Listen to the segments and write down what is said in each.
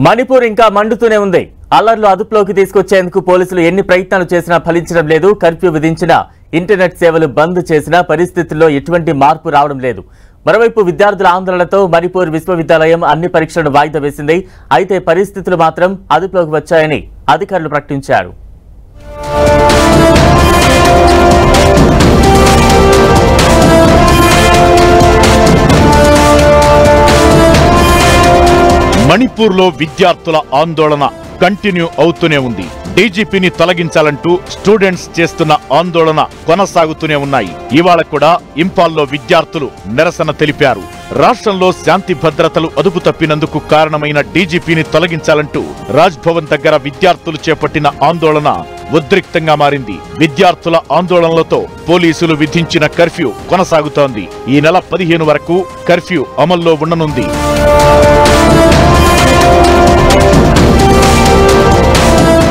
మణిపూర్ ఇంకా మండుతూనే ఉంది. అల్లర్లు అదుపులోకి తీసుకొచ్చేందుకు పోలీసులు ఎన్ని ప్రయత్నాలు చేసినా ఫలించడం లేదు. కర్ఫ్యూ విధించినా, ఇంటర్నెట్ సేవలు బంద్ చేసినా పరిస్థితుల్లో ఎటువంటి మార్పు రావడం లేదు. మరోవైపు విద్యార్థుల ఆందోళనతో మణిపూర్ విశ్వవిద్యాలయం అన్ని పరీక్షలను వాయిదా వేసింది. అయితే పరిస్థితులు మాత్రం అదుపులోకి వచ్చాయని అధికారులు ప్రకటించారు. మణిపూర్లో విద్యార్థుల ఆందోళన కంటిన్యూ అవుతూనే ఉంది. డీజీపీని తొలగించాలంటూ స్టూడెంట్స్ చేస్తున్న ఆందోళన కొనసాగుతూనే ఉన్నాయి. ఇవాళ కూడా ఇంపాల్లో విద్యార్థులు నిరసన తెలిపారు. రాష్ట్రంలో శాంతి భద్రతలు అదుపు తప్పినందుకు కారణమైన డీజీపీని తొలగించాలంటూ రాజ్ భవన్ దగ్గర విద్యార్థులు చేపట్టిన ఆందోళన ఉద్రిక్తంగా మారింది. విద్యార్థుల ఆందోళనలతో పోలీసులు విధించిన కర్ఫ్యూ కొనసాగుతోంది. ఈ నెల 15 వరకు కర్ఫ్యూ అమల్లో ఉండనుంది.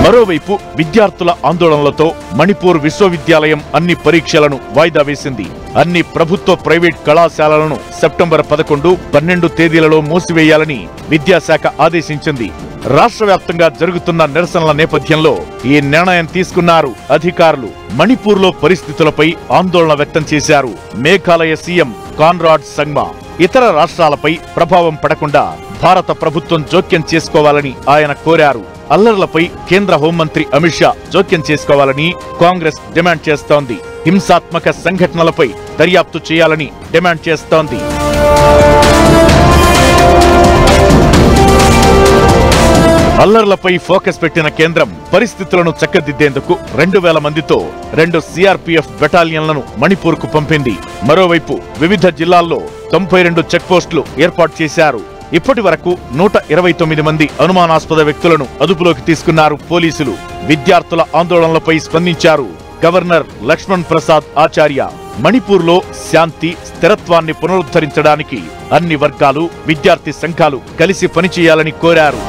మరోవైపు విద్యార్థుల ఆందోళనలతో మణిపూర్ విశ్వవిద్యాలయం అన్ని పరీక్షలను వాయిదా వేసింది. అన్ని ప్రభుత్వ ప్రైవేట్ కళాశాలలను సెప్టెంబర్ 11, 12 తేదీలలో మూసివేయాలని విద్యాశాఖ ఆదేశించింది. రాష్ట్ర వ్యాప్తంగా జరుగుతున్న నిరసనల నేపథ్యంలో ఈ నిర్ణయం తీసుకున్నారు అధికారులు. మణిపూర్లో పరిస్థితులపై ఆందోళన వ్యక్తం చేశారు మేఘాలయ సీఎం కాన్రాడ్ సంగ్మా. ఇతర రాష్ట్రాలపై ప్రభావం పడకుండా భారత ప్రభుత్వం జోక్యం చేసుకోవాలని ఆయన కోరారు. అల్లర్లపై కేంద్ర హోంమంత్రి అమిత్ షా జోక్యం చేసుకోవాలని కాంగ్రెస్ డిమాండ్ చేస్తోంది. హింసాత్మక సంఘటనలపై దర్యాప్తు చేయాలని డిమాండ్ చేస్తోంది. అల్లర్లపై ఫోకస్ పెట్టిన కేంద్రం పరిస్థితులను చక్కదిద్దేందుకు 2000 మందితో 2 సిఆర్పీఎఫ్ బెటాలియన్లను మణిపూర్కు పంపింది. మరోవైపు వివిధ జిల్లాల్లో 92 చెక్పోస్టులు ఏర్పాటు చేశారు. ఇప్పటి వరకు 129 మంది అనుమానాస్పద వ్యక్తులను అదుపులోకి తీసుకున్నారు పోలీసులు. విద్యార్థుల ఆందోళనలపై స్పందించారు గవర్నర్ లక్ష్మణ్ ప్రసాద్ ఆచార్య. మణిపూర్లో శాంతి, స్థిరత్వాన్ని పునరుద్ధరించడానికి అన్ని వర్గాలు, విద్యార్థి సంఘాలు కలిసి పనిచేయాలని కోరారు.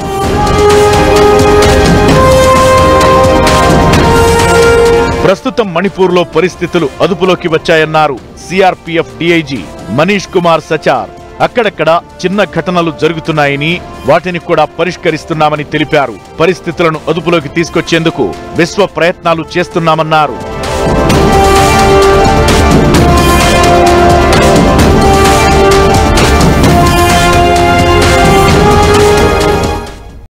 ప్రస్తుతం మణిపూర్లో పరిస్థితులు అదుపులోకి వచ్చాయన్నారు సిఆర్పీఎఫ్ డీఐజీ మనీష్ కుమార్ సచార్. అక్కడక్కడ చిన్న ఘటనలు జరుగుతున్నాయని, వాటిని కూడా పరిష్కరిస్తున్నామని తెలిపారు. పరిస్థితులను అదుపులోకి తీసుకొచ్చేందుకు విశ్వ ప్రయత్నాలు చేస్తున్నామన్నారు.